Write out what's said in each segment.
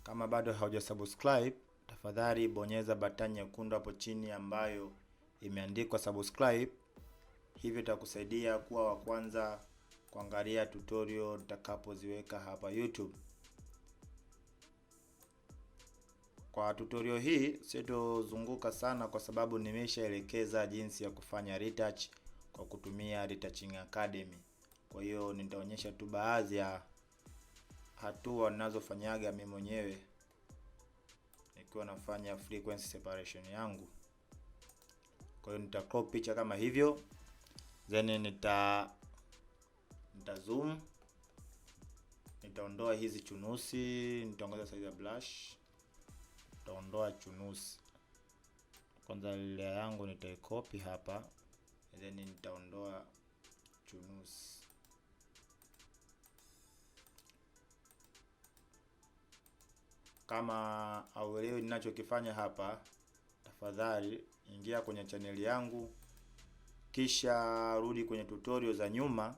Kama bado haujasubscribe, tafadhali bonyeza batani nyekundu hapo chini ambayo imeandikwa subscribe. Hivyo itakusaidia kuwa wa kwanza kuangalia tutorial nitakapoziweka hapa YouTube. Kwa tutorial hii sitozunguka sana kwa sababu nimeshaelekeza jinsi ya kufanya retouch kwa kutumia Retouching Academy. Kwa hiyo nitaonyesha tu baadhi ya hatua ninazofanyaga mimi mwenyewe nikiwa nafanya frequency separation yangu. Kwa hiyo nita crop picha kama hivyo, then nita zoom, nitaondoa hizi chunusi, nitaongeza size ya brush, nitaondoa chunusi. Kwanza layer yangu nitaicopy hapa, then nitaondoa chunusi. Kama hauelewi ninachokifanya hapa, tafadhali ingia kwenye chaneli yangu, kisha rudi kwenye tutorial za nyuma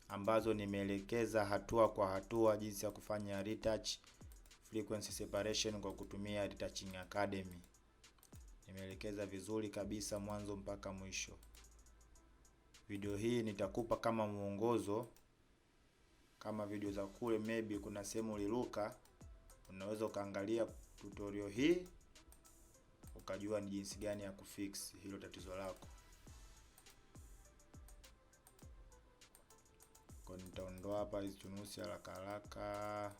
ambazo nimeelekeza hatua kwa hatua jinsi ya kufanya retouch frequency separation kwa kutumia Retouching Academy. Nimeelekeza vizuri kabisa mwanzo mpaka mwisho. Video hii nitakupa kama mwongozo, kama video za kule maybe kuna sehemu uliruka, unaweza ukaangalia tutorial hii ukajua ni jinsi gani ya kufix hilo tatizo lako. Kwa nitaondoa hapa hizi chunusi haraka haraka.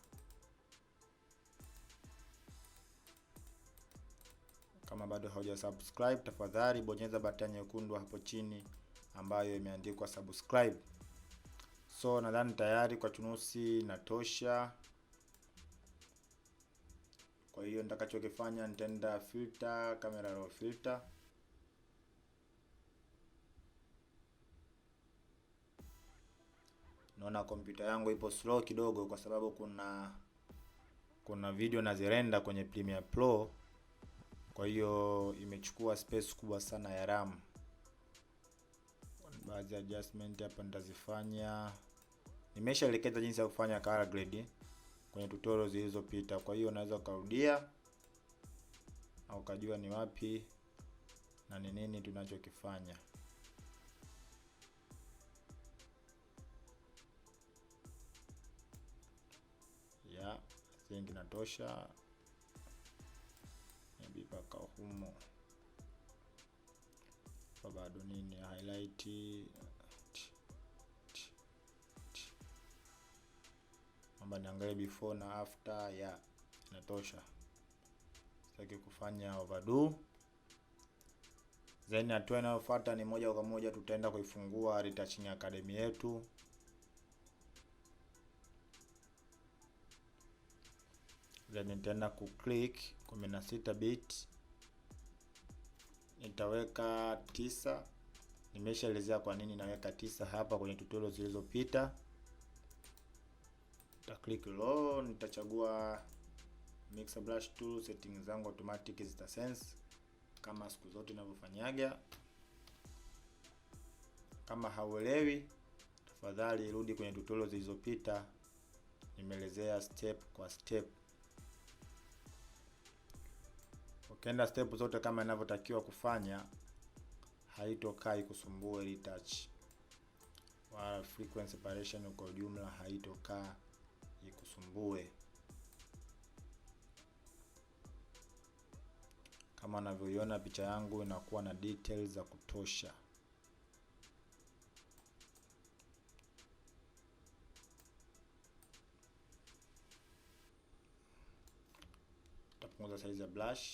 Kama bado haujasubscribe, tafadhali bonyeza batani nyekundu hapo chini ambayo imeandikwa subscribe. So nadhani tayari kwa chunusi natosha. Kwa hiyo nitakachokifanya nitaenda filter, camera raw filter. Naona kompyuta yangu ipo slow kidogo kwa sababu kuna video nazirenda kwenye Premiere Pro. Kwa hiyo imechukua space kubwa sana ya RAM. Baadhi ya adjustment hapa nitazifanya. Nimeshaelekeza jinsi ya kufanya color grade kwenye tutorial zilizopita. Kwa hiyo unaweza kurudia au ukajua ni wapi na ni nini tunachokifanya. Yeah, I think inatosha. Maybe mpaka humo. Kwa bado nini highlight. Amba niangalie before na after. Yeah, inatosha. Sitaki kufanya overdo. Then hatua inayofuata ni moja kwa moja tutaenda kuifungua Retouching Academy yetu. Then nitaenda kuclick 16 bit. Nitaweka 9. Nimeshaelezea kwa nini naweka 9 hapa kwenye tutorial zilizopita. Nita click low, nitachagua mixer brush tool, settings zangu automatic zita sense kama siku zote ninavyofanyaga. Kama hauelewi, tafadhali rudi kwenye tutorial zilizopita. Nimeelezea step kwa step. Ukienda step zote kama inavyotakiwa kufanya, haitokaa ikusumbue retouch. Wala frequency separation kwa ujumla haitokaa ikusumbue. Kama unavyoiona picha yangu inakuwa na details za kutosha. Tapunguza size ya brush.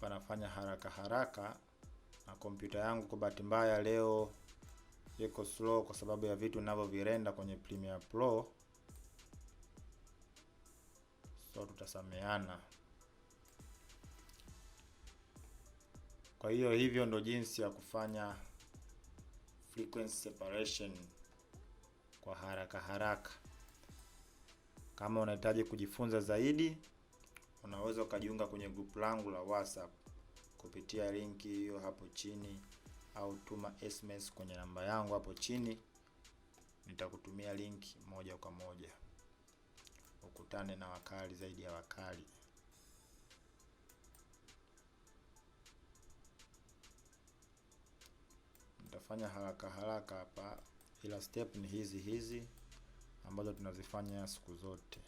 Panafanya haraka haraka na kompyuta yangu kwa bahati mbaya leo iko slow kwa sababu ya vitu ninavyovirenda kwenye Premiere Pro. So tutasameana. Kwa hiyo hivyo ndo jinsi ya kufanya frequency separation kwa haraka haraka. Kama unahitaji kujifunza zaidi, unaweza ukajiunga kwenye group langu la WhatsApp kupitia linki hiyo hapo chini, au tuma SMS kwenye namba yangu hapo chini, nitakutumia linki moja kwa moja ukutane na wakali zaidi ya wakali. Nitafanya haraka haraka hapa, ila step ni hizi ambazo tunazifanya siku zote.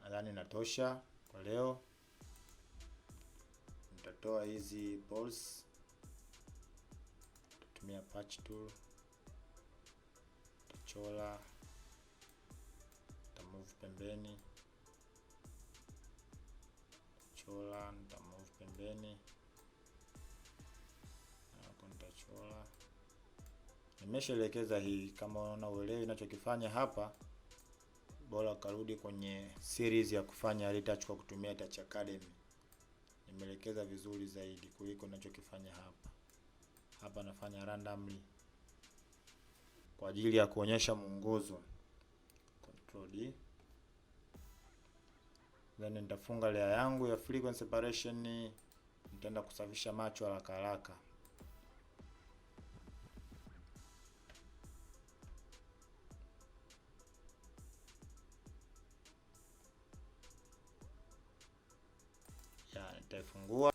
Nadhani inatosha kwa leo. Nitatoa hizi balls, nitatumia patch tool, nitachola, nitamove pembeni, chola, nitamove pembeni, hapo nitachola. Nimeshaelekeza hii, kama unaona uelewi ninachokifanya hapa, bora karudi kwenye series ya kufanya retouch kwa kutumia Touch Academy. Nimeelekeza vizuri zaidi kuliko ninachokifanya hapa. Hapa nafanya randomly kwa ajili ya kuonyesha mwongozo. Control D. Then nitafunga layer yangu ya frequency separation, nitaenda kusafisha macho haraka haraka. Nitaifungua,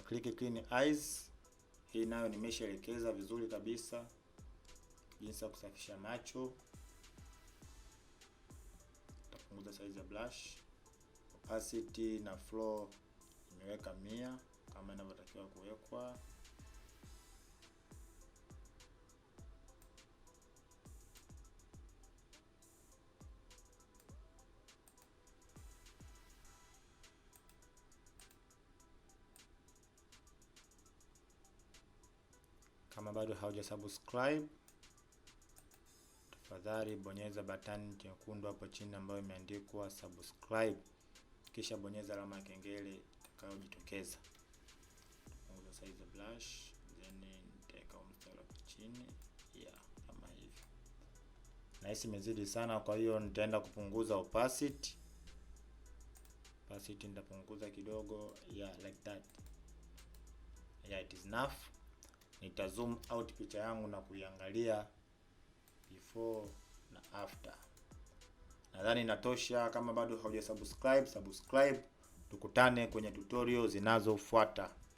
click clean eyes. Hii nayo nimeshaelekeza vizuri kabisa jinsi ya kusafisha macho. Nitapunguza size ya blush, opacity na flow nimeweka 100 kama inavyotakiwa kuwekwa. Kama bado hauja subscribe, tafadhali bonyeza button nyekundu hapo chini ambayo imeandikwa subscribe, kisha bonyeza alama ya kengele itakayojitokeza. Punguza size ya blush, then nitaweka mstari hapo chini, kama hivi. Na hisi imezidi sana, kwa hiyo nitaenda kupunguza opacity. Opacity nitapunguza kidogo, like that. It is enough. Nita zoom out picha yangu na kuiangalia before na after. Nadhani inatosha. Kama bado hauja subscribe, tukutane kwenye tutorial zinazofuata.